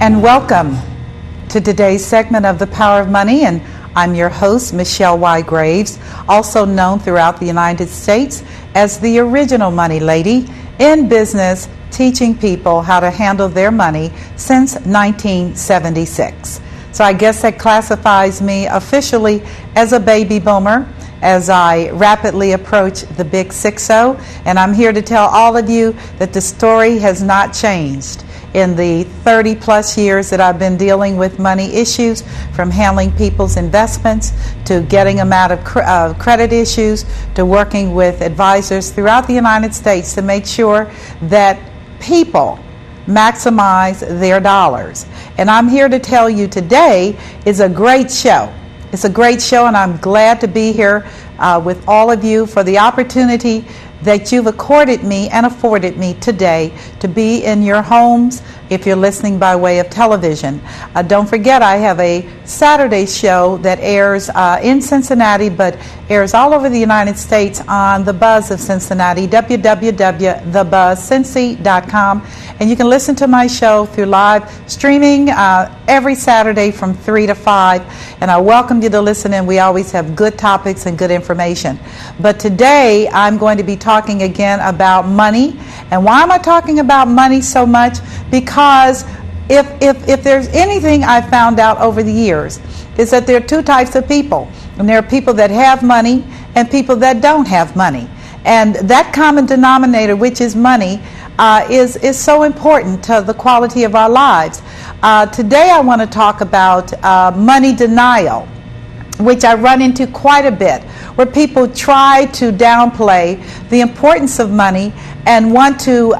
and welcome to today's segment of The Power of Money. And I'm your host, Michelle Y. Graves, also known throughout the United States as the original money lady, in business, teaching people how to handle their money since 1976. So I guess that classifies me officially as a baby boomer as I rapidly approach the big 6-0. And I'm here to tell all of you that the story has not changed in the 30 plus years that I've been dealing with money issues, from handling people's investments to getting them out of credit issues, to working with advisors throughout the United States to make sure that people maximize their dollars. And I'm here to tell you today is a great show. It's a great show, and I'm glad to be here with all of you for the opportunity that you've accorded me and afforded me today to be in your homes if you're listening by way of television. Don't forget, I have a Saturday show that airs in Cincinnati, but airs all over the United States on The Buzz of Cincinnati, www.thebuzzcincy.com. And you can listen to my show through live streaming every Saturday from 3 to 5. And I welcome you to listen in. We always have good topics and good information. But today I'm going to be talking again about money. And why am I talking about money so much? Because if there's anything I found out over the years, is that there are two types of people. And there are people that have money and people that don't have money. And that common denominator, which is money, is so important to the quality of our lives. Today I want to talk about money denial, which I run into quite a bit, where people try to downplay the importance of money and want to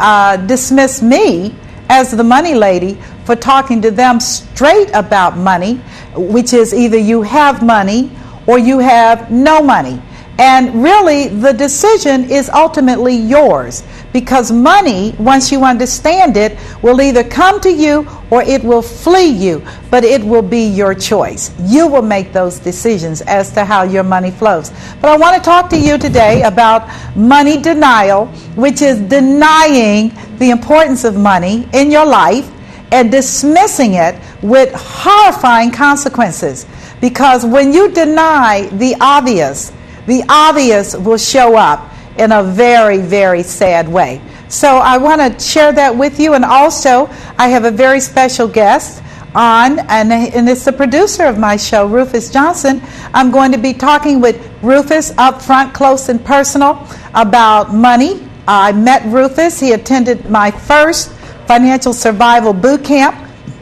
dismiss me as the money lady for talking to them straight about money, which is either you have money or you have no money. And really, the decision is ultimately yours, because money, once you understand it, will either come to you or it will flee you, but it will be your choice. You will make those decisions as to how your money flows. But I want to talk to you today about money denial, which is denying the importance of money in your life and dismissing it with horrifying consequences. Because when you deny the obvious will show up in a very, very sad way. So I want to share that with you. And also, I have a very special guest on, and it's the producer of my show, Rufus Johnson. I'm going to be talking with Rufus up front, close and personal, about money. I met Rufus. He attended my first financial survival boot camp.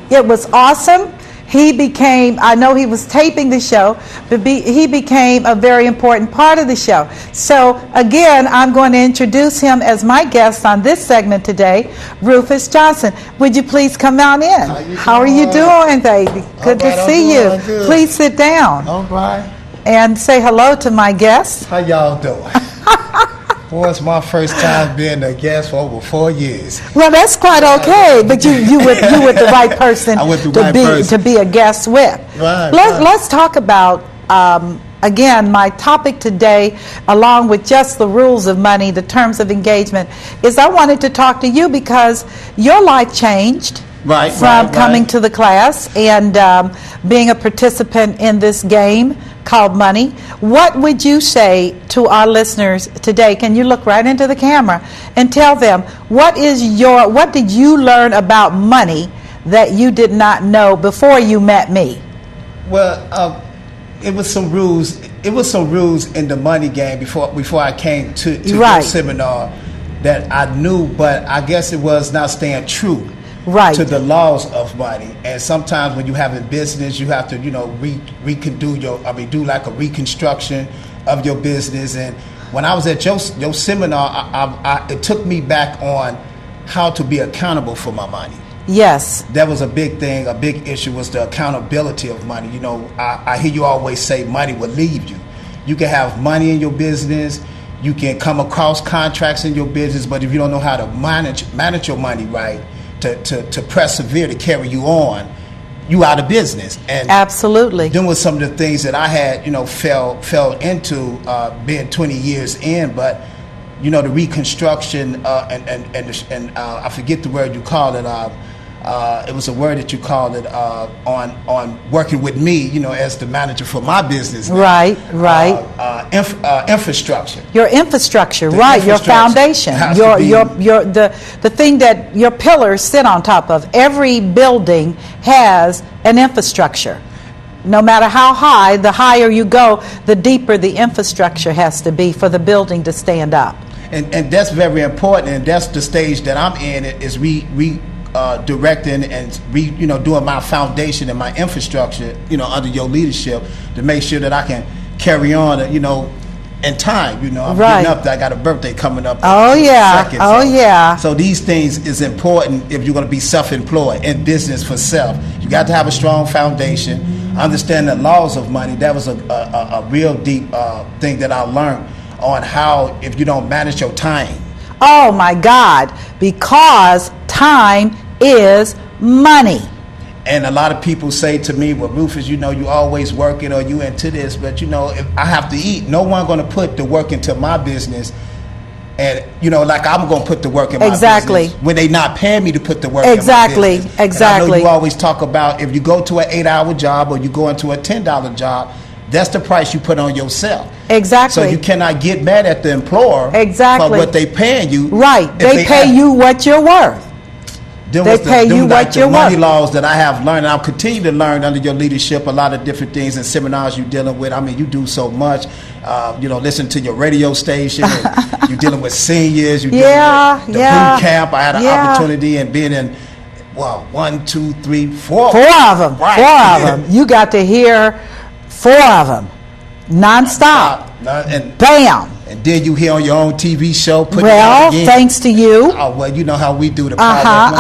It was awesome. He became, I know he was taping the show, but he became a very important part of the show. So again, I'm going to introduce him as my guest on this segment today, Rufus Johnson. Would you please come on in? How are you doing, baby? Good to see you. Good. Please sit down. All right. And say hello to my guests. How y'all doing? Boy, it's my first time being a guest for over 4 years. Well, that's quite okay, but you with the right person to be a guest with. Right. Let's talk about again, my topic today, along with just the rules of money, the terms of engagement, is I wanted to talk to you because your life changed. From coming to the class and being a participant in this game called money. What would you say to our listeners today? Can you look right into the camera and tell them what did you learn about money that you did not know before you met me? Well, it was some rules. It was some rules in the money game before I came to your seminar that I knew, but I guess it was not staying true. To the laws of money. And sometimes when you have a business, you have to, do like a reconstruction of your business. And when I was at your seminar, it took me back on how to be accountable for my money. Yes. That was a big thing. A big issue was the accountability of money. You know, I hear you always say money will leave you. You can have money in your business. You can come across contracts in your business, but if you don't know how to manage your money right, to persevere, to carry you on, you out of business. And absolutely. Then with some of the things that I had, fell into being 20 years in, but the reconstruction and I forget the word you call it, it was a word that you called it on working with me, as the manager for my business. Right. Infrastructure. Your infrastructure, The right? Your infrastructure foundation, has your to be- the thing that your pillars sit on top of. Every building has an infrastructure. No matter how high, the higher you go, the deeper the infrastructure has to be for the building to stand up. And that's very important, and that's the stage that I'm in. Is directing and doing my foundation and my infrastructure, under your leadership to make sure that I can carry on, in time. I'm Right. getting up there. I got a birthday coming up. Oh, in yeah. seconds. Oh, yeah. So these things is important if you're going to be self-employed in business for self. You got to have a strong foundation. Understand the laws of money. That was a real deep thing that I learned on how if you don't manage your time. Oh my God, because time is money. And a lot of people say to me, well, Rufus, you always working or you into this, but if I have to eat, no one going to put the work into my business. And, like I'm going to put the work in my business when they not paying me to put the work in my business. Exactly. And I know you always talk about if you go to an 8-hour job or you go into a $10 job, that's the price you put on yourself. Exactly. So you cannot get mad at the employer Exactly. for what they paying you. Right. They pay you what you're worth. They pay you what you're worth. The money worth. laws that I have learned, and I'll continue to learn under your leadership, a lot of different things and seminars you're dealing with. I mean, you do so much. Listen to your radio station. And you're dealing with seniors. You're dealing with the boot camp. I had an opportunity and being in, 1, 2, 3, 4. 4 of them. Right. 4 of them. You got to hear 4 of them. Non-stop. And Bam. And then you hear on your own TV show. Well, thanks to you. Oh, well, you know how we do the project.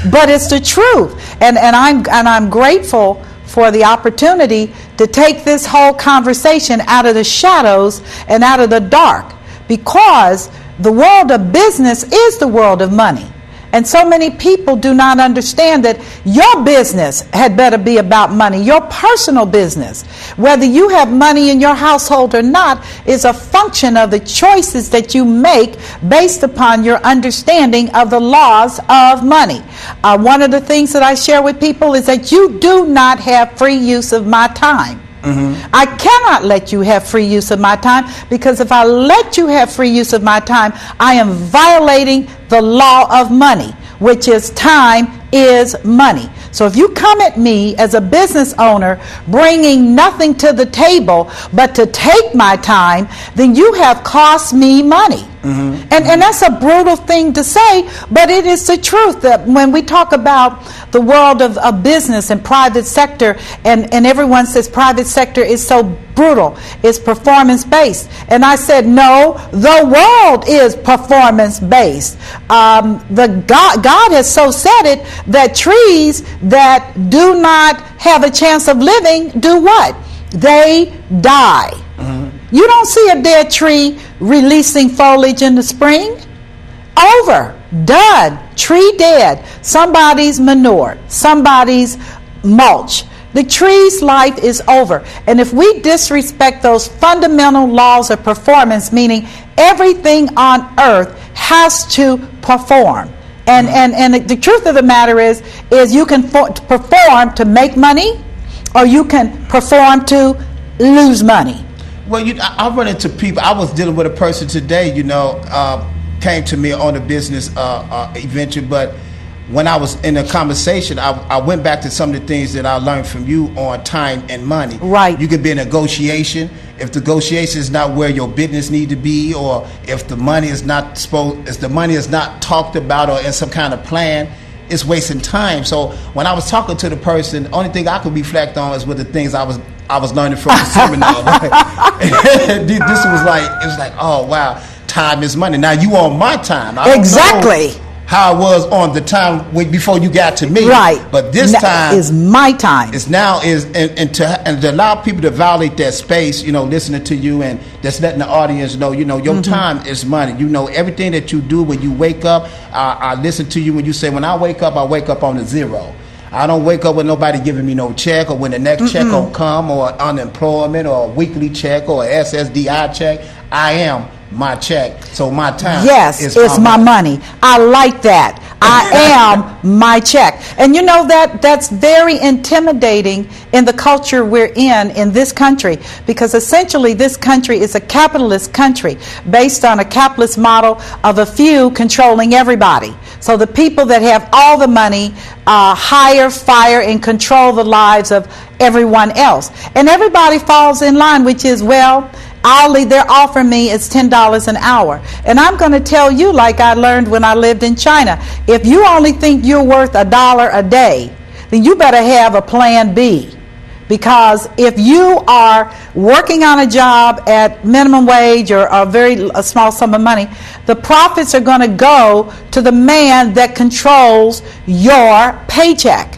But it's the truth, and I'm grateful for the opportunity to take this whole conversation out of the shadows and out of the dark, because the world of business is the world of money. And so many people do not understand that your business had better be about money. Your personal business, whether you have money in your household or not, is a function of the choices that you make based upon your understanding of the laws of money. One of the things that I share with people is that you do not have free use of my time. Mm-hmm. I cannot let you have free use of my time, because if I let you have free use of my time, I am violating the law of money, which is time is money. So if you come at me as a business owner bringing nothing to the table but to take my time, then you have cost me money. Mm-hmm. And that's a brutal thing to say, but it is the truth. That when we talk about the world of business and private sector, and everyone says private sector is so brutal, it's performance based. And I said, no, the world is performance based. God has so said it that trees that do not have a chance of living do what? They die. Mm-hmm. You don't see a dead tree releasing foliage in the spring. Over. Done. Tree dead. Somebody's manure. Somebody's mulch. The tree's life is over. And if we disrespect those fundamental laws of performance, meaning everything on earth has to perform. And the truth of the matter is you can perform to make money, or you can perform to lose money. Well, I run into people. I was dealing with a person today, came to me on a business adventure, but when I was in a conversation, I went back to some of the things that I learned from you on time and money. Right. You can be in negotiation. If negotiation is not where your business need to be, or if the money is not talked about or in some kind of plan, it's wasting time. So when I was talking to the person, the only thing I could reflect on is with the things I was learning from the seminar. This was like, oh wow, time is money. Now you on my time. I don't know how I was on the time before you got to me. Right. But this time is my time. It's now and to allow people to violate that space, listening to you and just letting the audience know, your mm-hmm. time is money. Everything that you do when you wake up, I listen to you when you say, when I wake up on a zero. I don't wake up with nobody giving me no check, or when the next check will come, or unemployment, or a weekly check, or a SSDI check. I am my check, so my time is my money. I like that. I am my check. And you know that's very intimidating in the culture we're in this country, because essentially this country is a capitalist country based on a capitalist model of a few controlling everybody. So the people that have all the money hire, fire, and control the lives of everyone else. And everybody falls in line, which is, well, they're offering me is $10 an hour. And I'm going to tell you, like I learned when I lived in China, if you only think you're worth $1 a day, then you better have a plan B. Because if you are working on a job at minimum wage or a small sum of money, the profits are going to go to the man that controls your paycheck,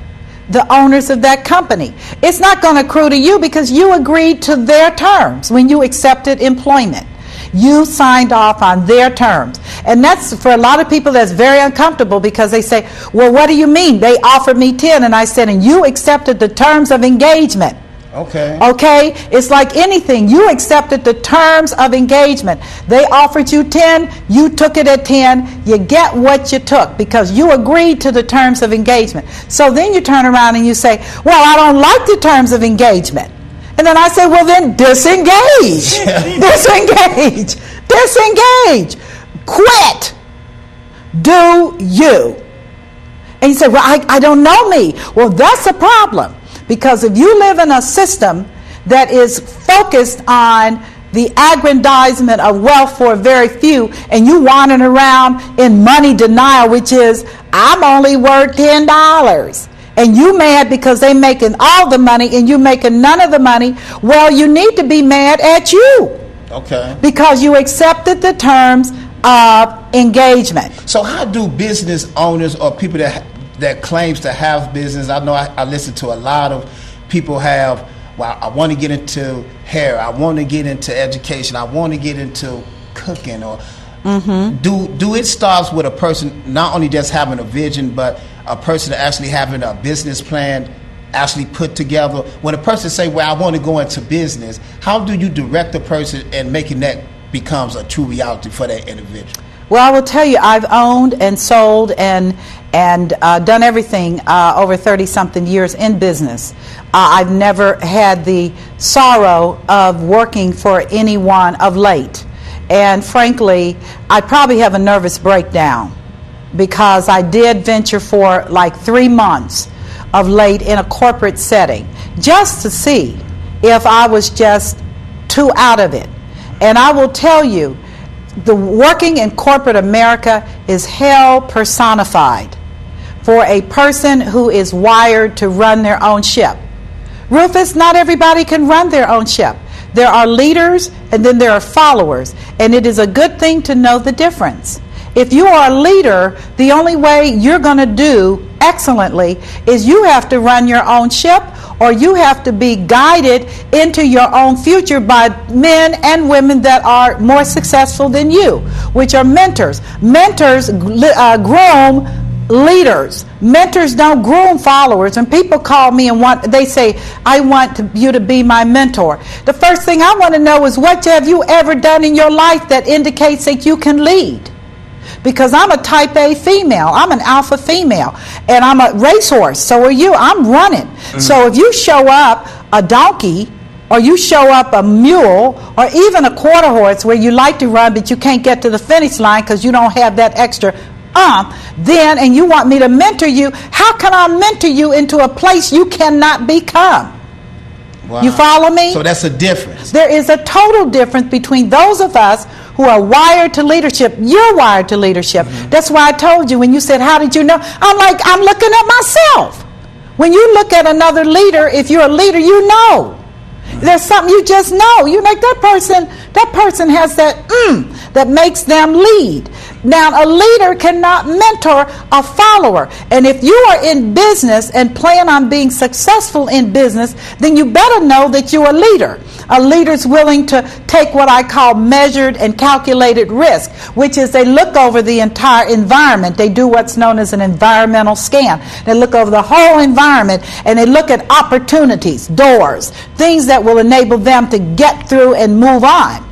the owners of that company. It's not going to accrue to you because you agreed to their terms when you accepted employment. You signed off on their terms. And that's, for a lot of people, that's very uncomfortable, because they say, well, what do you mean? They offered me 10, and I said, and you accepted the terms of engagement. Okay. It's like anything. You accepted the terms of engagement. They offered you 10, you took it at 10, you get what you took because you agreed to the terms of engagement. So then you turn around and you say, well, I don't like the terms of engagement. And then I say, well, then disengage. Disengage. Quit. Do you. And you say, well, I don't know me. Well, that's a problem. Because if you live in a system that is focused on the aggrandizement of wealth for a very few, and you wandering around in money denial, which is, I'm only worth $10, and you mad because they making all the money and you making none of the money, well, you need to be mad at you. Okay. Because you accepted the terms of engagement. So how do business owners or people that claims to have business, I know I listen to a lot of people have, well, I want to get into hair, I want to get into education, I want to get into cooking, or do it starts with a person not only just having a vision, but a person actually having a business plan actually put together? When a person say, well, I want to go into business, how do you direct the person and making that becomes a true reality for that individual? Well, I will tell you, I've owned and sold and done everything over 30-something years in business. I've never had the sorrow of working for anyone of late. And frankly, I probably have a nervous breakdown because I did venture for like 3 months of late in a corporate setting just to see if I was just too out of it. And I will tell you, the working in corporate America is hell personified for a person who is wired to run their own ship. Rufus, not everybody can run their own ship. There are leaders and then there are followers, and it is a good thing to know the difference. If you are a leader, the only way you're going to do excellently is you have to run your own ship, or you have to be guided into your own future by men and women that are more successful than you, which are mentors. Mentors groom leaders. Mentors don't groom followers. When people call me and they say, I want you to be my mentor, the first thing I want to know is, what have you ever done in your life that indicates that you can lead? Because I'm a type A female, I'm an alpha female, and I'm a racehorse, so are you. I'm running. So if you show up a donkey, or you show up a mule, or even a quarter horse where you like to run but you can't get to the finish line because you don't have that extra and you want me to mentor you, how can I mentor you into a place you cannot become? Wow. You follow me? So that's a difference. There is a total difference between those of us who are wired to leadership. You're wired to leadership. That's why I told you when you said, how did you know? I'm like, I'm looking at myself. When you look at another leader, if you're a leader, you know. There's something you just know. You're like, that person has that makes them lead. Now, a leader cannot mentor a follower. And if you are in business and plan on being successful in business, then you better know that you're a leader. A leader's willing to take what I call measured and calculated risk, which is they look over the entire environment. They do what's known as an environmental scan. They look over the whole environment and they look at opportunities, doors, things that will enable them to get through and move on.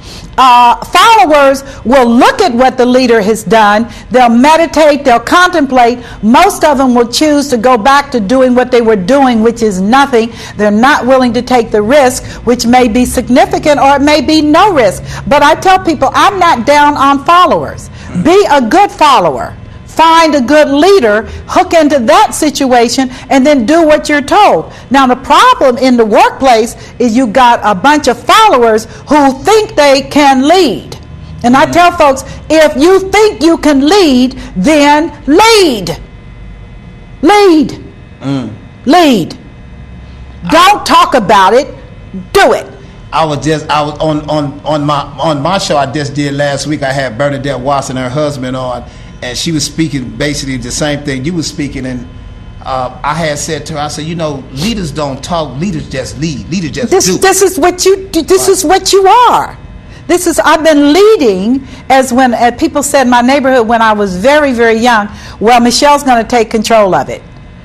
followers will look at what the leader has done. They'll meditate, they'll contemplate. Most of them will choose to go back to doing what they were doing, which is nothing. They're not willing to take the risk, which may be significant or it may be no risk. But I tell people, I'm not down on followers. Be a good follower. Find a good leader, hook into that situation, and then do what you're told. Now, the problem in the workplace is you got a bunch of followers who think they can lead. And I tell folks, if you think you can lead, then lead. Lead. Lead. Don't talk about it. Do it. I was on my show I just did last week. I had Bernadette Watson and her husband on, and she was speaking basically the same thing you were speaking. And I had said to her, I said, leaders don't talk, leaders just lead. Leaders just do. This is what you do. This is what you are. I've been leading, as when people said in my neighborhood when I was very, very young, well, Michelle's going to take control of it.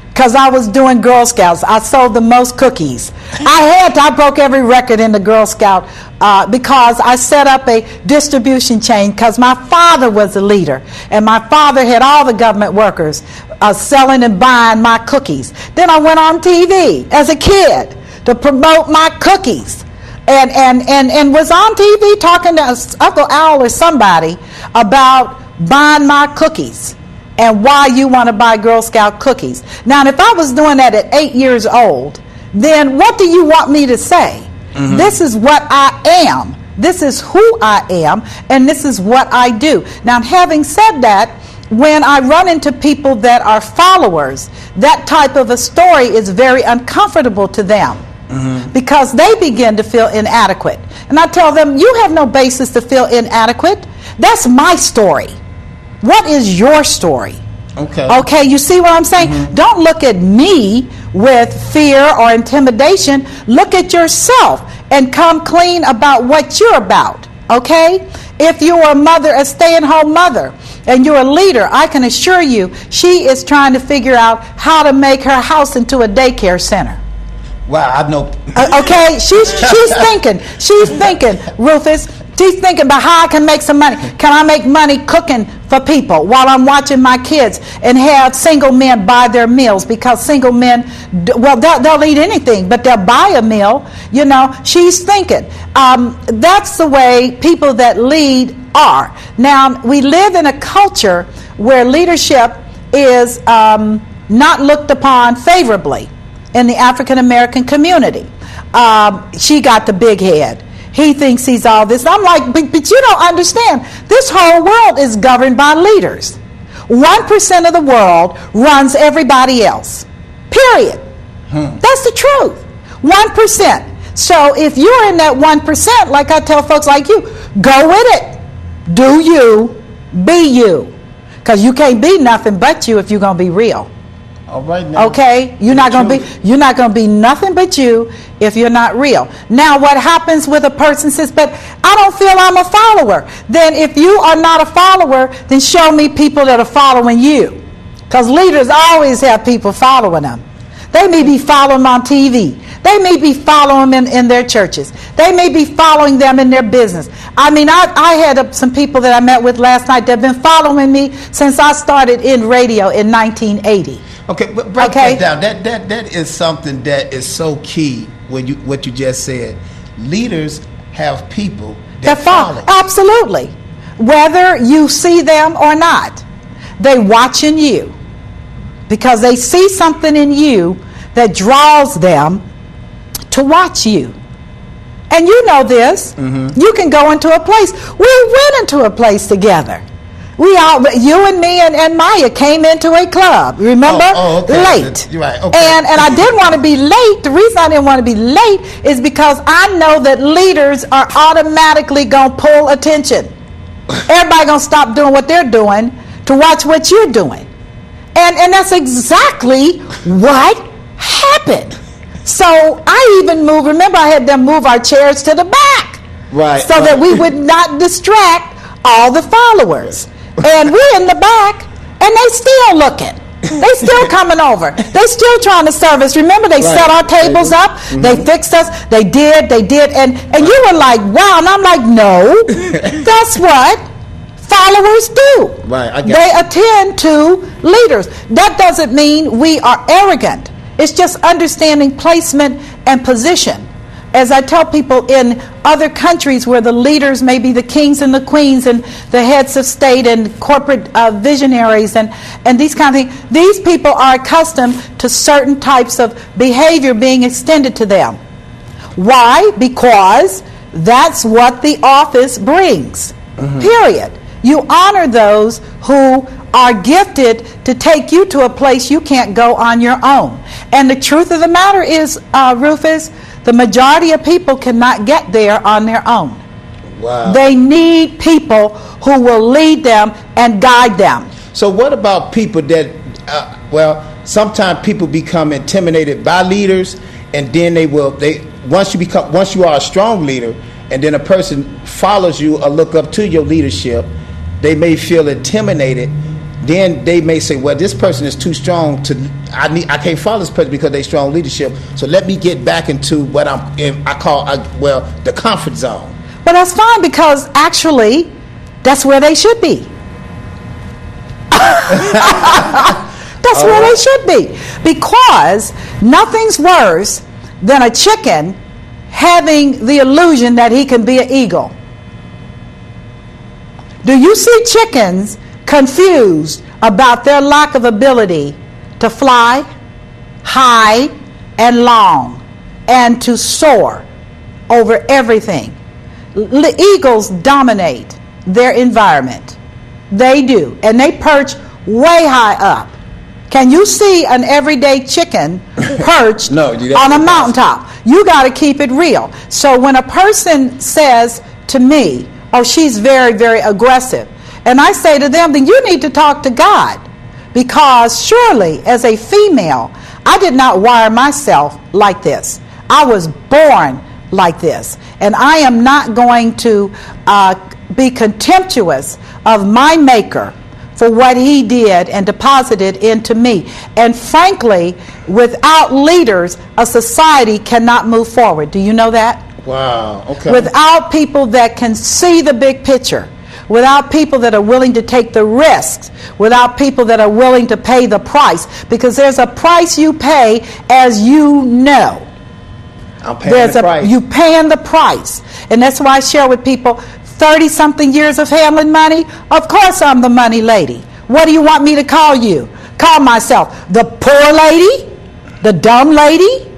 Because I was doing Girl Scouts. I sold the most cookies. I broke every record in the Girl Scout because I set up a distribution chain because my father was a leader. And my father had all the government workers selling and buying my cookies. Then I went on TV as a kid to promote my cookies. And was on TV talking to Uncle Al or somebody about buying my cookies and why you want to buy Girl Scout cookies. Now, if I was doing that at 8 years old, then what do you want me to say? Mm-hmm. This is what I am. This is who I am, and this is what I do. Now, having said that, when I run into people that are followers, that type of a story is very uncomfortable to them. Mm-hmm. Because they begin to feel inadequate. And I tell them, you have no basis to feel inadequate. That's my story. What is your story? Okay, you see what I'm saying? Mm-hmm. Don't look at me with fear or intimidation. Look at yourself and come clean about what you're about. Okay? If you're a mother, a stay-at-home mother, and you're a leader, I can assure you she is trying to figure out how to make her house into a daycare center. Wow, I know. Okay, she's thinking, Rufus. She's thinking about how I can make some money. Can I make money cooking for people while I'm watching my kids and have single men buy their meals? Because single men, well, they'll eat anything, but they'll buy a meal. She's thinking. That's the way people that lead are. Now, we live in a culture where leadership is not looked upon favorably in the African American community. She got the big head. He thinks he's all this. I'm like, but you don't understand. This whole world is governed by leaders. 1% of the world runs everybody else. Period. That's the truth. 1%. So if you're in that 1%, like I tell folks like you, go with it. Do you, be you. Because you can't be nothing but you if you're going to be real. All right now. Okay, you're not going to be nothing but you if you're not real. Now, what happens with a person says, but I don't feel I'm a follower. Then if you are not a follower, then show me people that are following you. Because leaders always have people following them. They may be following them on TV. They may be following them in their churches. They may be following them in their business. I mean, I had some people that I met with last night that have been following me since I started in radio in 1980. Okay, but break that down. That is something that is so key when what you just said. Leaders have people that follow. Absolutely. Whether you see them or not, they watching you because they see something in you that draws them to watch you. And you know this. Mm-hmm. You can go into a place. We went into a place together. You and me and Maya came into a club, remember? Okay. Late. You're right. Okay. And I didn't want to be late. The reason I didn't want to be late is because I know that leaders are automatically going to pull attention. Everybody going to stop doing what they're doing to watch what you're doing. And that's exactly what happened. So I even remember I had them move our chairs to the back. Right. So that we would not distract all the followers. And we're in the back, and they still looking. They still coming over. They still trying to serve us. Remember, they set our tables up. They fixed us. They did. And you were like, wow. And I'm like, no. That's what followers do. Right. They attend to leaders. That doesn't mean we are arrogant. It's just understanding placement and position. As I tell people, in other countries where the leaders may be the kings and the queens and the heads of state and corporate visionaries and these kind of things, these people are accustomed to certain types of behavior being extended to them. Why? Because that's what the office brings. Period. You honor those who are gifted to take you to a place you can't go on your own. And the truth of the matter is, Rufus, the majority of people cannot get there on their own. Wow. They need people who will lead them and guide them. So what about people that, sometimes people become intimidated by leaders, and then once you are a strong leader, and then a person follows you or look up to your leadership, they may feel intimidated. Then they may say, well, this person is too strong I can't follow this person because they're strong leadership. So let me get back into what I call the comfort zone. But that's fine, because actually that's where they should be. That's where they should be. Because nothing's worse than a chicken having the illusion that he can be an eagle. Do you see chickens confused about their lack of ability to fly high and long and to soar over everything? Eagles dominate their environment. They do. And they perch way high up. Can you see an everyday chicken perched on a mountaintop? You got to keep it real. So when a person says to me, oh, she's very, very aggressive, and I say to them, then you need to talk to God. Because surely, as a female, I did not wire myself like this. I was born like this. And I am not going to be contemptuous of my Maker for what he did and deposited into me. And frankly, without leaders, a society cannot move forward. Do you know that? Wow, okay. Without people that can see the big picture, without people that are willing to take the risks, without people that are willing to pay the price, because there's a price you pay, as you know. I'm paying the price. You paying the price. And that's why I share with people 30-something years of handling money. Of course I'm the money lady. What do you want me to call you? Call myself the poor lady? The dumb lady?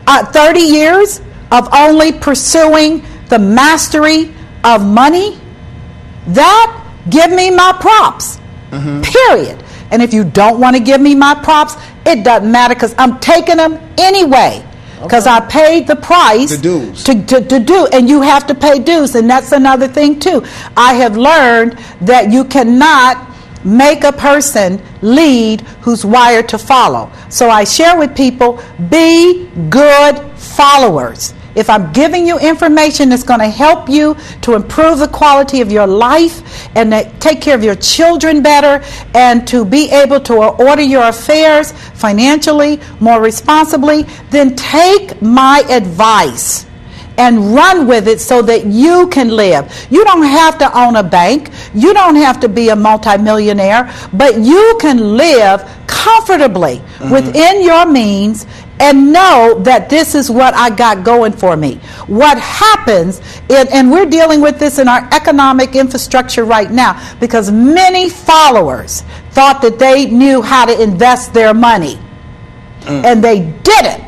30 years of only pursuing the mastery of money? That, give me my props. Period. And if you don't want to give me my props, it doesn't matter, because I'm taking them anyway. Because I paid the price, the dues. to do, and you have to pay dues, and that's another thing too. I have learned that you cannot make a person lead who's wired to follow. So I share with people, be good followers. If I'm giving you information that's going to help you to improve the quality of your life and to take care of your children better and to be able to order your affairs financially more responsibly, then take my advice and run with it so that you can live. You don't have to own a bank. You don't have to be a multimillionaire, but you can live comfortably within your means and know that this is what I got going for me. What happens, and we're dealing with this in our economic infrastructure right now, because many followers thought that they knew how to invest their money. And they didn't,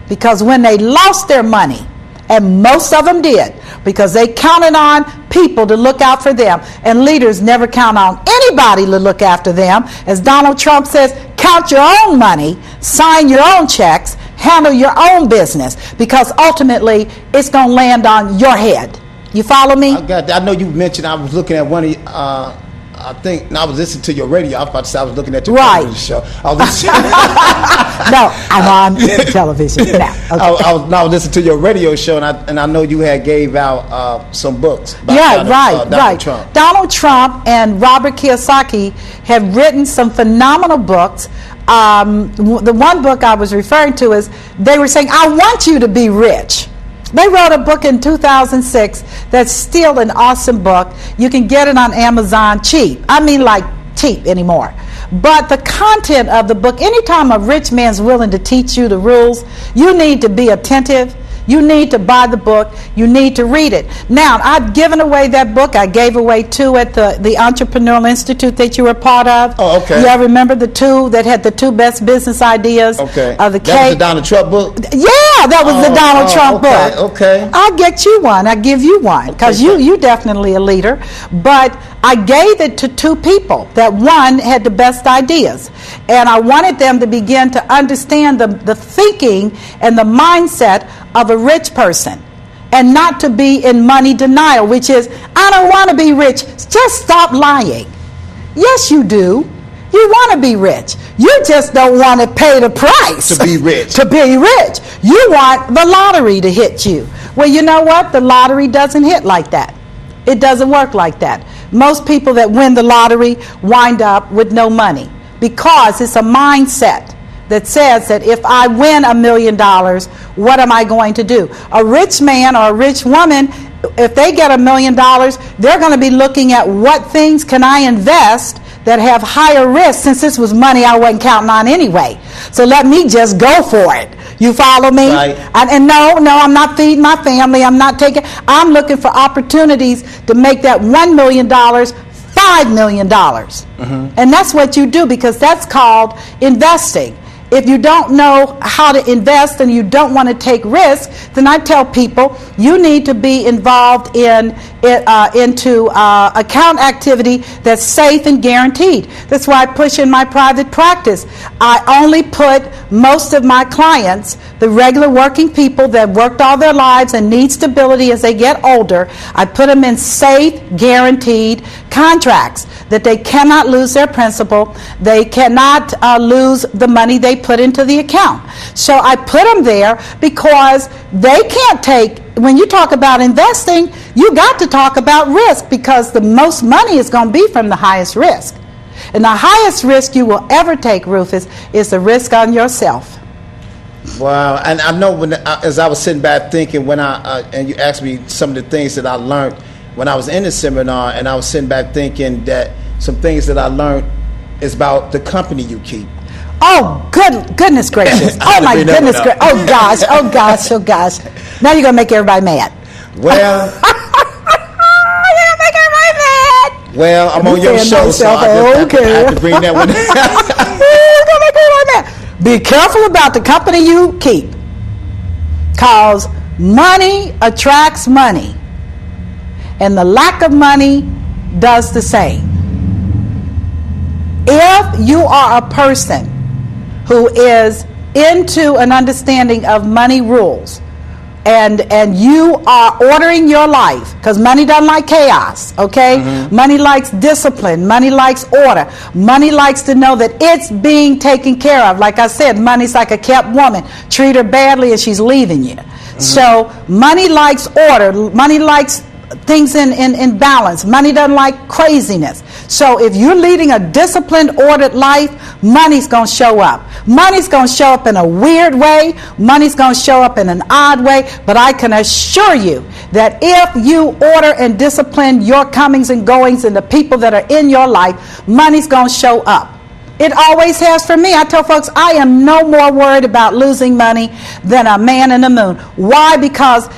because when they lost their money, and most of them did, because they counted on people to look out for them, and leaders never count on anybody to look after them. As Donald Trump says, count your own money, sign your own checks, handle your own business, because ultimately it's going to land on your head. You follow me? I know you mentioned, I was looking at one of I think I was listening to your radio. I was about to say I was looking at your television show. I was listening. No, I'm on television now. Okay. I was listening to your radio show, and I know you had gave out some books. About Donald Trump. Donald Trump and Robert Kiyosaki have written some phenomenal books. the one book I was referring to is they were saying, I want you to be rich. They wrote a book in 2006 that's still an awesome book. You can get it on Amazon cheap. I mean, like cheap anymore. But the content of the book, anytime a rich man's willing to teach you the rules, you need to be attentive. You need to buy the book. You need to read it. Now, I've given away that book. I gave away 2 at the Entrepreneurial Institute that you were part of. Oh, okay. Yeah, remember the 2 that had the 2 best business ideas? Okay. Of the that was the Donald Trump book? Yeah, that was the Donald Trump book. Okay. I'll get you one. I'll give you one because you definitely a leader. But I gave it to 2 people that one had the best ideas. And I wanted them to begin to understand the thinking and the mindset of a rich person and not to be in money denial, which is, I don't want to be rich. Just stop lying. Yes, you do. You want to be rich. You just don't want to pay the price. To be rich. To be rich. You want the lottery to hit you. Well, you know what? The lottery doesn't hit like that. It doesn't work like that. Most people that win the lottery wind up with no money because it's a mindset that says that if I win $1 million, what am I going to do? A rich man or a rich woman, if they get $1 million, they're going to be looking at what things can I invest that have higher risk, since this was money I wasn't counting on anyway. So let me just go for it. You follow me? Right. And no, I'm not feeding my family. I'm looking for opportunities to make that $1 million $5 million. Mm-hmm. And that's what you do, because that's called investing. If you don't know how to invest and you don't want to take risks, then I tell people you need to be involved into account activity that's safe and guaranteed. That's why I push in my private practice. I only put most of my clients, the regular working people that worked all their lives and need stability as they get older, I put them in safe, guaranteed contracts that they cannot lose their principal, they cannot lose the money they put into the account. So I put them there because they can't take, when you talk about investing, you got to talk about risk, because the most money is going to be from the highest risk. And the highest risk you will ever take, Rufus, is the risk on yourself. Wow. And I know as I was sitting back thinking, and you asked me some of the things that I learned when I was in the seminar, and I was sitting back thinking that some things that I learned is about the company you keep. Oh, goodness gracious. Oh, my goodness gracious. Oh, gosh. Oh, gosh. Oh, gosh. Now you're going to make everybody mad. Well. You're going to make everybody mad. Well, I'm on your show, so I have to bring that one. You're going to make everybody mad. Be careful about the company you keep, because money attracts money, and the lack of money does the same. If you are a person who is into an understanding of money rules, and you are ordering your life, because money doesn't like chaos, okay? Mm-hmm. Money likes discipline. Money likes order. Money likes to know that it's being taken care of. Like I said, money's like a kept woman. Treat her badly and she's leaving you. Mm-hmm. So money likes order. Money likes things in balance. Money doesn't like craziness. So if you're leading a disciplined, ordered life, money's going to show up. Money's going to show up in a weird way. Money's going to show up in an odd way. But I can assure you that if you order and discipline your comings and goings and the people that are in your life, money's going to show up. It always has for me. I tell folks I am no more worried about losing money than a man in the moon. Why? Because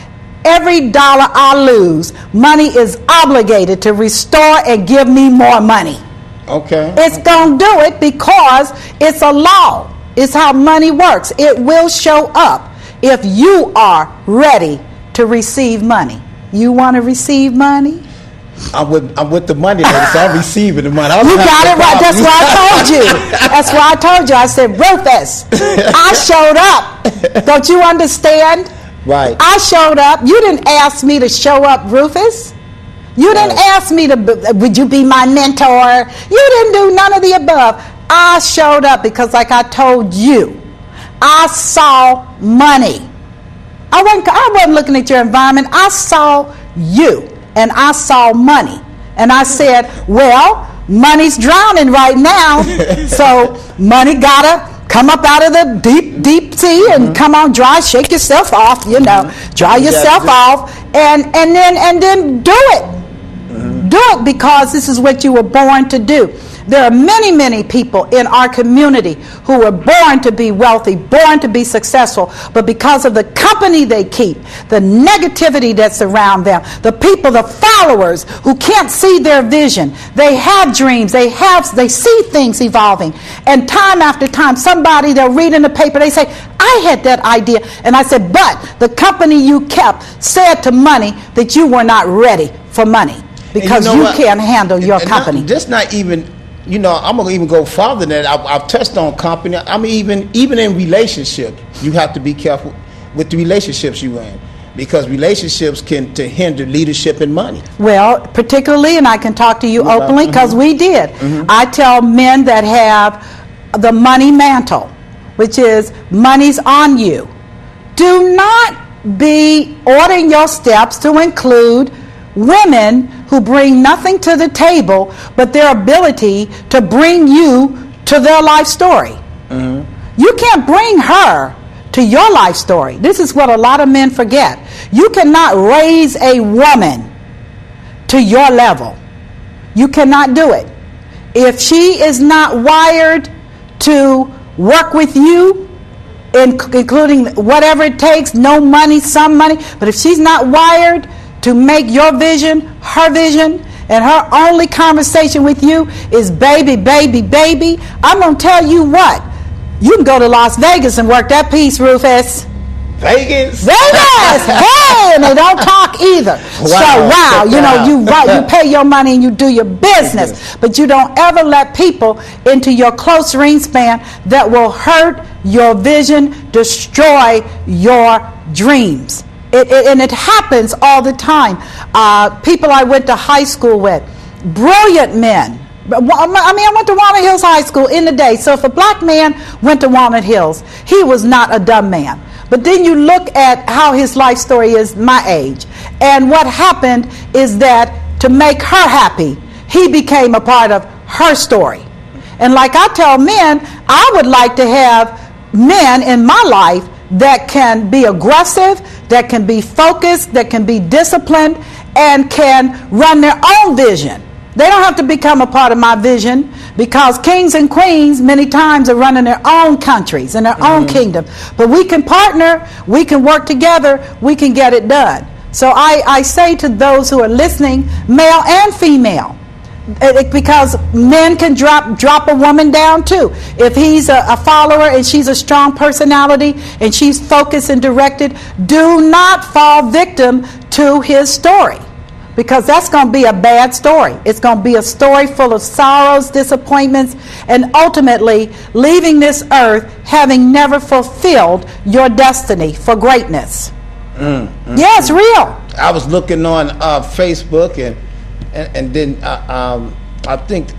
every dollar I lose, money is obligated to restore and give me more money. Okay. It's going to do it because it's a law. It's how money works. It will show up if you are ready to receive money. You want to receive money? I'm with the money, lady, so I'm receiving the money. You got it right. That's why I told you. That's why I told you. I said, Rufus, I showed up. Don't you understand? Right. I showed up. You didn't ask me to show up, Rufus. You didn't ask me would you be my mentor? You didn't do none of the above. I showed up because, like I told you, I saw money. I wasn't looking at your environment. I saw you, and I saw money. And I said, well, money's drowning right now. So money gotta come up out of the deep sea and come on, shake yourself off, dry yourself off, and then do it. Do it, because this is what you were born to do. There are many people in our community who were born to be wealthy, born to be successful, but because of the company they keep, the negativity that's around them, the people, the followers who can't see their vision, they have dreams, they see things evolving, and time after time, they'll read in the paper, they say, I had that idea, and I said, but the company you kept said to money that you were not ready for money, because you can't handle your company. Just not even... I'm going to even go farther than that. I've touched on company. I mean, even in relationships, you have to be careful with the relationships you're in, because relationships can hinder leadership and money. Well, particularly, and I can talk to you openly, because we did. I tell men that have the money mantle, which is money's on you. Do not be ordering your steps to include women who bring nothing to the table but their ability to bring you to their life story. You can't bring her to your life story. This is what a lot of men forget. You cannot raise a woman to your level. You cannot do it. If she is not wired to work with you, including whatever it takes, no money, some money, but if she's not wired to make your vision, her vision, and her only conversation with you is baby, baby, baby, I'm going to tell you what. You can go to Las Vegas and work that piece, Rufus. Vegas? Hey, and they don't talk either. Wow. So, you pay your money and you do your business, but you don't ever let people into your close ring span that will hurt your vision, destroy your dreams. And it happens all the time. People I went to high school with, brilliant men. I went to Walnut Hills High School in the day. So if a black man went to Walnut Hills, he was not a dumb man. But then you look at how his life story is my age. And what happened is that to make her happy, he became a part of her story. And like I tell men, I would like to have men in my life that can be aggressive, that can be focused, that can be disciplined, and can run their own vision. They don't have to become a part of my vision, because kings and queens many times are running their own countries and their own kingdom. But we can partner, we can work together, we can get it done. So I say to those who are listening, male and female, because men can drop a woman down too. If he's a follower and she's a strong personality and she's focused and directed, do not fall victim to his story, because that's going to be a bad story. It's going to be a story full of sorrows, disappointments, and ultimately leaving this earth having never fulfilled your destiny for greatness. Yeah, it's real. I was looking on Facebook and then I think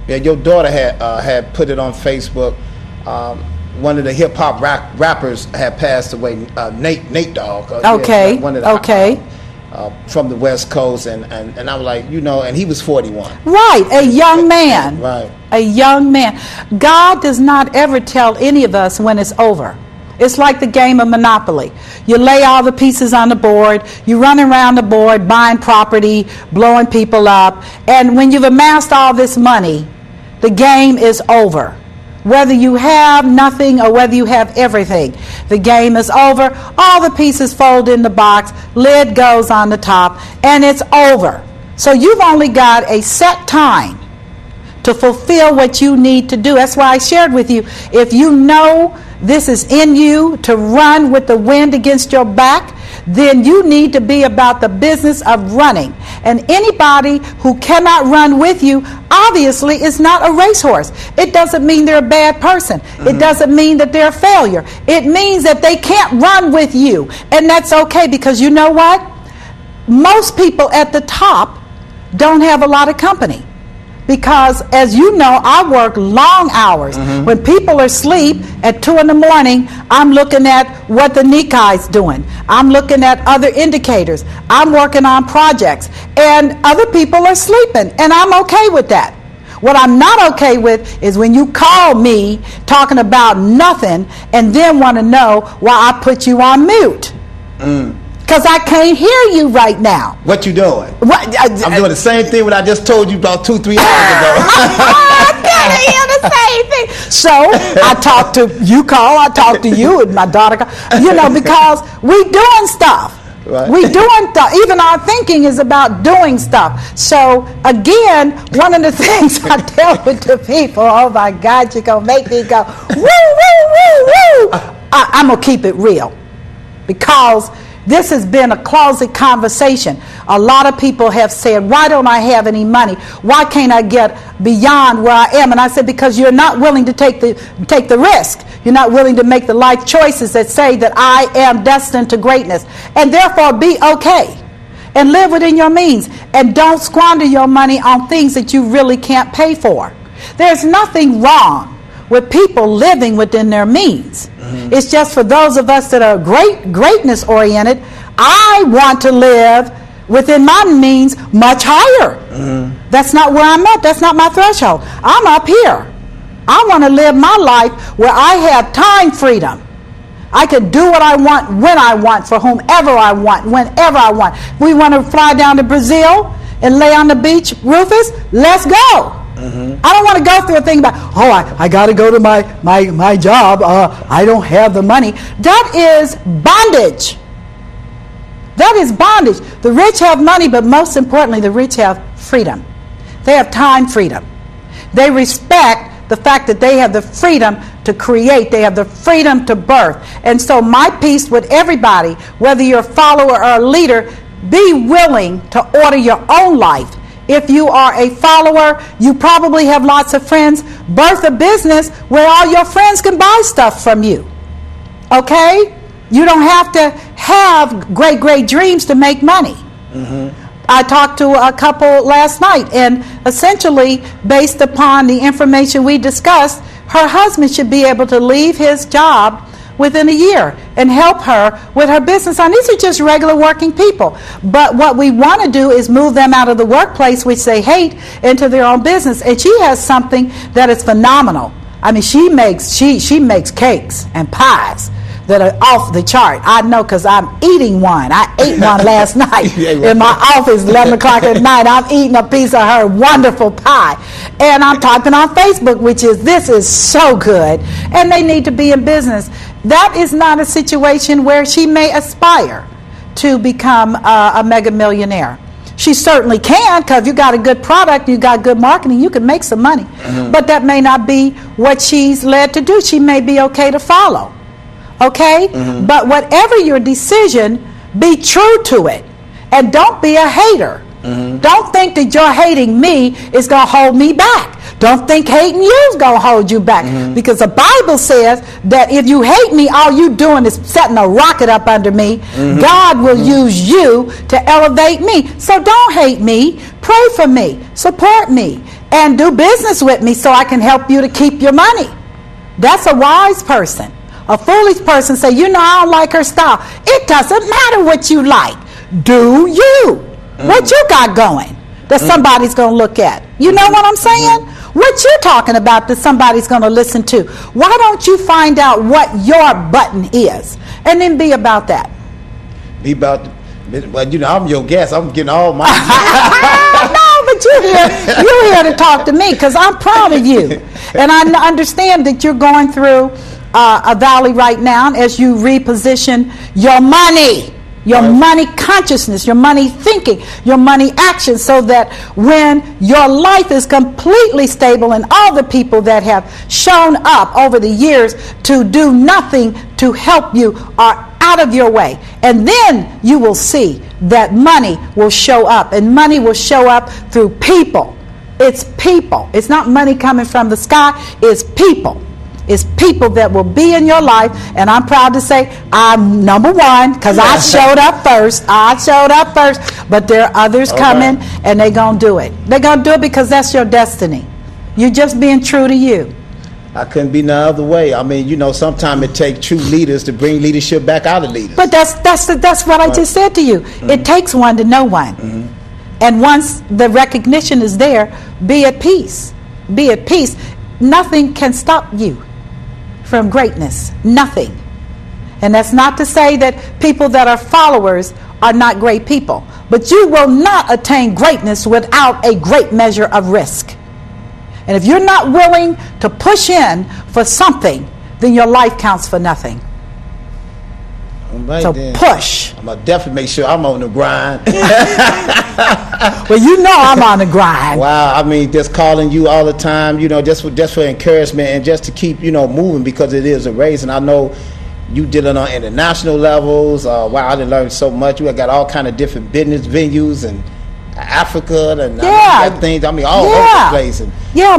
your daughter had put it on Facebook. One of the hip hop rappers had passed away, Nate Dogg. Okay. From the West Coast, and I was like, and he was 41. Right, a young man. Right. A young man. God does not ever tell any of us when it's over. It's like the game of Monopoly. You lay all the pieces on the board, you run around the board, buying property, blowing people up, and when you've amassed all this money, the game is over. Whether you have nothing or whether you have everything, the game is over. All the pieces fold in the box, lid goes on the top, and it's over. So you've only got a set time to fulfill what you need to do. That's why I shared with you, if you know this is in you to run with the wind against your back, then you need to be about the business of running. And anybody who cannot run with you, obviously, is not a racehorse. It doesn't mean they're a bad person. It doesn't mean that they're a failure. It means that they can't run with you. And that's okay, because you know what? Most people at the top don't have a lot of company. Because, as you know, I work long hours. When people are asleep at 2 in the morning, I'm looking at what the Nikai's doing. I'm looking at other indicators. I'm working on projects. And other people are sleeping, and I'm okay with that. What I'm not okay with is when you call me talking about nothing and then want to know why I put you on mute. Because I can't hear you right now. What you doing? I'm doing the same thing what I just told you about 2-3 hours ago. I can't hear the same thing. So I talk to you, I talk to you, and my daughter call, because we doing stuff. Right. We doing stuff. Even our thinking is about doing stuff. So again, one of the things I tell to people, oh my God, you're gonna make me go woo woo woo woo. I'm gonna keep it real, because this has been a closet conversation. A lot of people have said, why don't I have any money? Why can't I get beyond where I am? And I said, because you're not willing to take the risk. You're not willing to make the life choices that say that I am destined to greatness. And therefore be okay and live within your means. And don't squander your money on things that you really can't pay for. There's nothing wrong with people living within their means. It's just for those of us that are greatness oriented, I want to live within my means much higher. That's not where I'm at. That's not my threshold. I'm up here. I want to live my life where I have time freedom. I can do what I want, when I want, for whomever I want, whenever I want. We want to fly down to Brazil and lay on the beach, Rufus, let's go. I don't want to go through a thing about, I got to go to my job. I don't have the money. That is bondage. That is bondage. The rich have money, but most importantly, the rich have freedom. They have time freedom. They respect the fact that they have the freedom to create. They have the freedom to birth. And so my piece with everybody, whether you're a follower or a leader, be willing to order your own life. If you are a follower, you probably have lots of friends. Birth a business where all your friends can buy stuff from you. Okay? You don't have to have great dreams to make money. I talked to a couple last night, and essentially, based upon the information we discussed, her husband should be able to leave his job within a year and help her with her business. And these are just regular working people. But what we want to do is move them out of the workplace, which they hate, into their own business. And she has something that is phenomenal. I mean, she makes cakes and pies that are off the chart. I know, because I'm eating one. I ate one last night in my office, 11 o'clock at night. I'm eating a piece of her wonderful pie. And I'm talking on Facebook, this is so good. And they need to be in business. That is not a situation where she may aspire to become a mega millionaire. She certainly can, because you got a good product, you got good marketing, you can make some money. But that may not be what she's led to do. She may be okay to follow. Okay? But whatever your decision, be true to it. And don't be a hater. Don't think that your hating me is going to hold me back. Don't think hating you is going to hold you back. Because the Bible says that if you hate me, all you doing is setting a rocket up under me. God will use you to elevate me. So don't hate me. Pray for me. Support me. And do business with me so I can help you to keep your money. That's a wise person. A foolish person say, I don't like her style. It doesn't matter what you like. Do you? What you got going that somebody's going to look at? You know what I'm saying? What you talking about that somebody's going to listen to? Why don't you find out what your button is and then be about that? Be about, well, I'm your guest. I'm getting all my. No, but you're here to talk to me, because I'm proud of you. And I understand that you're going through a valley right now as you reposition your money. Your money consciousness, your money thinking, your money action, so that when your life is completely stable and all the people that have shown up over the years to do nothing to help you are out of your way. And then you will see that money will show up, and money will show up through people. It's people. It's not money coming from the sky. It's people. It's people that will be in your life, and I'm proud to say I'm number one, because I showed up first. But there are others coming, and they're going to do it. They're going to do it because that's your destiny. You're just being true to you. I couldn't be no other way. I mean, sometimes it takes true leaders to bring leadership back out of leaders. But that's what I just said to you. It takes one to know one. And once the recognition is there, be at peace. be at peace, nothing can stop you from greatness. Nothing. And that's not to say that people that are followers are not great people. But you will not attain greatness without a great measure of risk. And if you're not willing to push in for something, then your life counts for nothing. Right, so then. Push. I'm going to definitely make sure I'm on the grind. Well, you know I'm on the grind. Wow, I mean, just calling you all the time, just for encouragement and just to keep, moving, because it is a race. And I know you did it on international levels. Wow, I done learned so much. You got all kind of different business venues and Africa and things. I mean, all over the place. And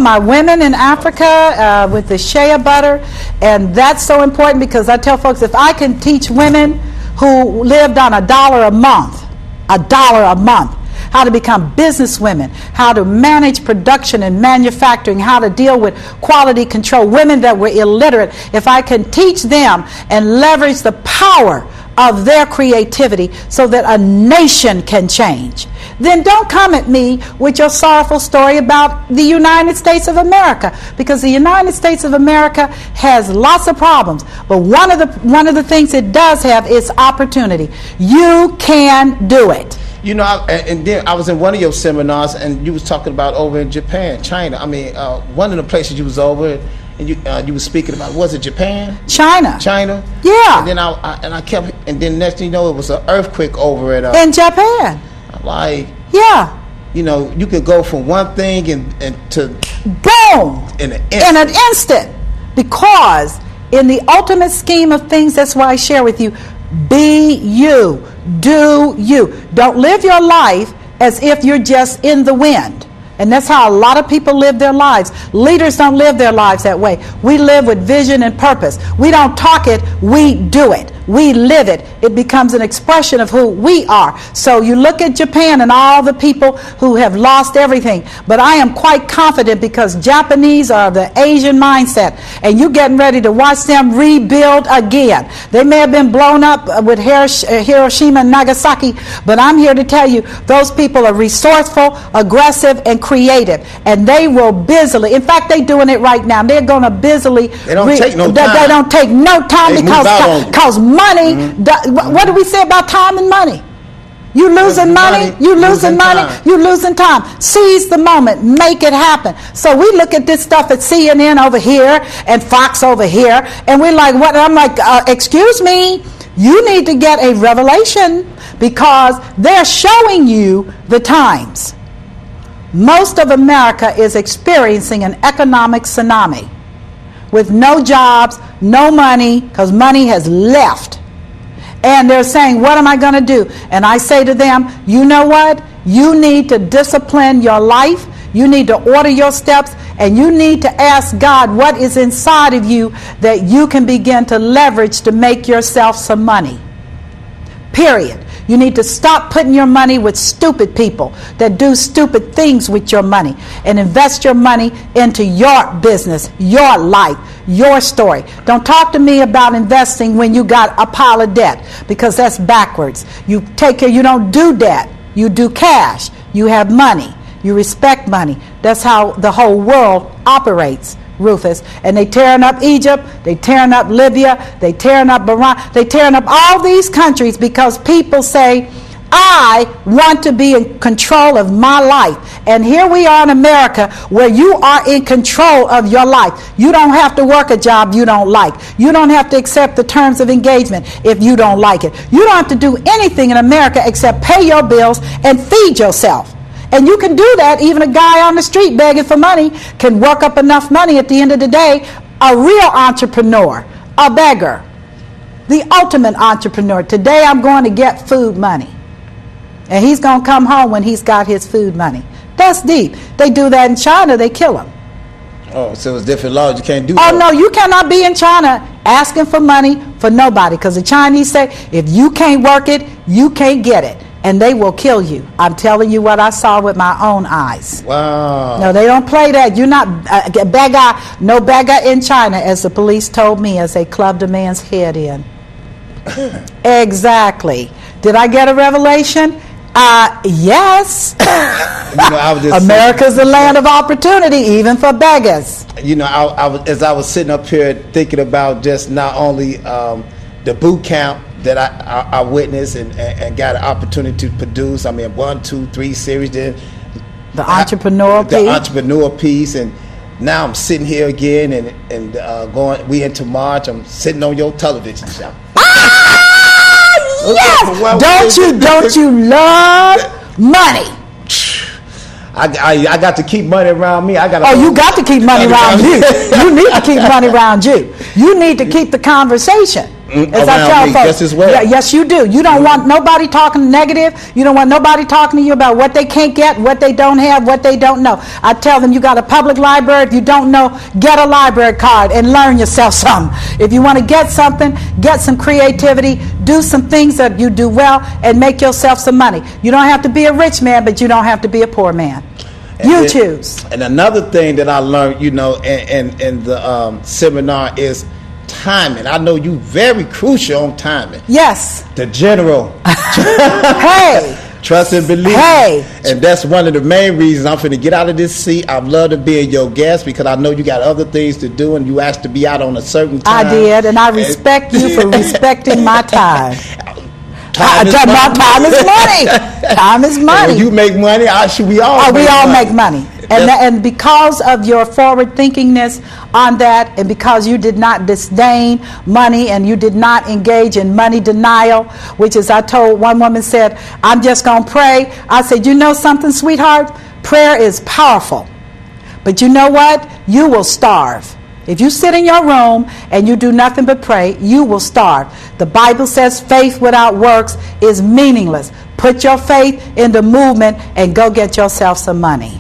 my women in Africa with the shea butter, and that's so important because I tell folks, if I can teach women who lived on $1 a month, how to become business women, how to manage production and manufacturing, how to deal with quality control, women that were illiterate, if I can teach them and leverage the power of their creativity so that a nation can change, then don't come at me with your sorrowful story about the United States of America, because the United States of America has lots of problems, but one of the things it does have is opportunity. You can do it. And then I was in one of your seminars, and you was talking about over in Japan, China. I mean, one of the places you was over, and you was speaking about, was it Japan? China. Yeah. And then I kept, and then next thing you know, it was an earthquake over it. In Japan. Like. Yeah. You could go from one thing and to boom in an instant, because in the ultimate scheme of things, that's why I share with you. Be you. Do you. Don't live your life as if you're just in the wind. And that's how a lot of people live their lives. Leaders don't live their lives that way. We live with vision and purpose. We don't talk it, we do it. We live it. It becomes an expression of who we are. So you look at Japan and all the people who have lost everything. But I am quite confident, because Japanese are the Asian mindset. And you're getting ready to watch them rebuild again. They may have been blown up with Hiroshima and Nagasaki, but I'm here to tell you, those people are resourceful, aggressive, and creative. And they will busily, in fact, they're doing it right now. They're going to busily. They don't take no time. They don't take no time because money, what do we say about time and money? You losing money, you losing money, you losing time. Seize the moment, make it happen. So we look at this stuff at CNN over here and Fox over here, and we're like, what? I'm like, excuse me, you need to get a revelation, because they're showing you the times. Most of America is experiencing an economic tsunami with no jobs, no money, because money has left. And they're saying, what am I going to do? And I say to them, you know what? You need to discipline your life. You need to order your steps. And you need to ask God what is inside of you that you can begin to leverage to make yourself some money. Period. You need to stop putting your money with stupid people that do stupid things with your money, and invest your money into your business, your life, your story. Don't talk to me about investing when you got a pile of debt, because that's backwards. You don't do debt. You do cash. You have money. You respect money. That's how the whole world operates, Rufus. And they tearing up Egypt, they tearing up Libya, they tearing up Bahrain, they tearing up all these countries because people say, I want to be in control of my life. And here we are in America, where you are in control of your life. You don't have to work a job you don't like. You don't have to accept the terms of engagement if you don't like it. You don't have to do anything in America except pay your bills and feed yourself. And you can do that. Even a guy on the street begging for money can work up enough money at the end of the day. A real entrepreneur, a beggar, the ultimate entrepreneur. Today I'm going to get food money. And he's going to come home when he's got his food money. That's deep. They do that in China, they kill him. Oh, so it's different laws. You can't do that. Oh, no, you cannot be in China asking for money for nobody. Because the Chinese say, if you can't work it, you can't get it. And they will kill you. I'm telling you what I saw with my own eyes. Wow. No, they don't play that. You're not no beggar in China, as the police told me as they clubbed a man's head in. Exactly. Did I get a revelation? Yes. I was just America's the land of opportunity, even for beggars. As I was sitting up here thinking about just not only the boot camp that I witnessed and got an opportunity to produce. I mean, 1, 2, 3 series. Then the entrepreneur piece, and now I'm sitting here again and going. We into March. I'm sitting on your television show. Yes. Don't you love money? I got to keep money around me. You got to keep money around you. You need to keep money around you. You need to keep the conversation. As I tell folks, as well. Yes, you do. You don't want nobody talking negative. You don't want nobody talking to you about what they can't get, what they don't have, what they don't know. I tell them, you got a public library. If you don't know, get a library card and learn yourself something. If you want to get something, get some creativity, do some things that you do well, and make yourself some money. You don't have to be a rich man, but you don't have to be a poor man. You choose. And another thing that I learned, in the seminar is timing. I know you very crucial on timing. Yes. The general. Hey. Trust and believe. Hey. And that's one of the main reasons I'm finna get out of this seat. I'd love to be your guest because I know you got other things to do and you asked to be out on a certain time. I did, and I respect you for respecting my time. Time is money. Time is money. When you make money, we all make money. And because of your forward thinkingness on that, and because you did not disdain money and you did not engage in money denial, which is, I told one woman, said, I'm just going to pray. I said, you know something, sweetheart? Prayer is powerful. But you know what? You will starve. If you sit in your room and you do nothing but pray, you will starve. The Bible says faith without works is meaningless. Put your faith into movement and go get yourself some money.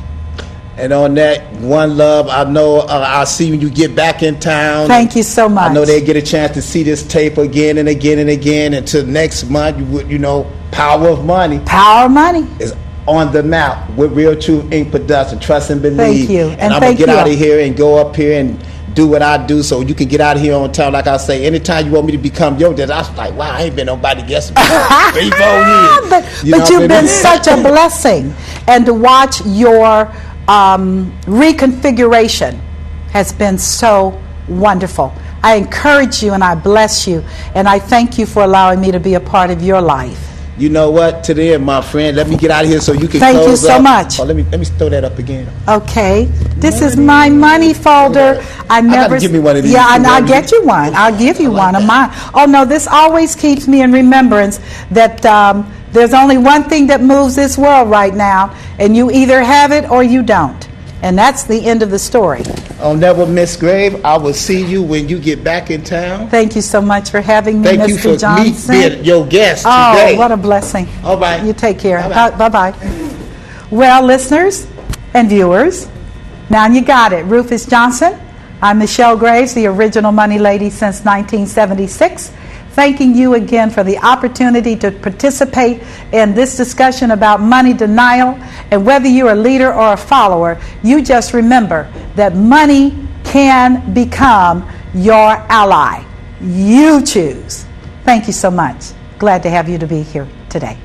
And on that, one love, I know I'll see when you get back in town. Thank you so much. I know they get a chance to see this tape again and again and again. Until next month, Power of Money. Power of Money is on the map with Real Truth Inc. Production. Trust and believe. Thank you. And I'm going to get out of here and go up here and do what I do so you can get out of here on time. Like I say, anytime you want me to become your dad, I was like, wow, I ain't been nobody guessing 3-4 years. But you've been such a blessing. And to watch your reconfiguration has been so wonderful. I encourage you and I bless you, and I thank you for allowing me to be a part of your life. You know what? Today, my friend, let me get out of here so you can Thank close you so up. much. Oh, let me throw that up again. Okay. This is my money folder. I never give me one of these. Yeah, I'll get you one. I'll give you one of mine. Oh no, this always keeps me in remembrance that there's only one thing that moves this world right now, and you either have it or you don't. And that's the end of the story. Oh, never Miss Grave. I will see you when you get back in town. Thank you so much for having me, Thank Mr. you for Johnson. me being your guest Oh, today. what a blessing. All right. You take care. Bye-bye. Bye-bye. Well, listeners and viewers, now you got it. Rufus Johnson. I'm Michelle Graves, the original Money Lady since 1976. Thanking you again for the opportunity to participate in this discussion about money denial. And whether you're a leader or a follower, you just remember that money can become your ally. You choose. Thank you so much. Glad to have you to be here today.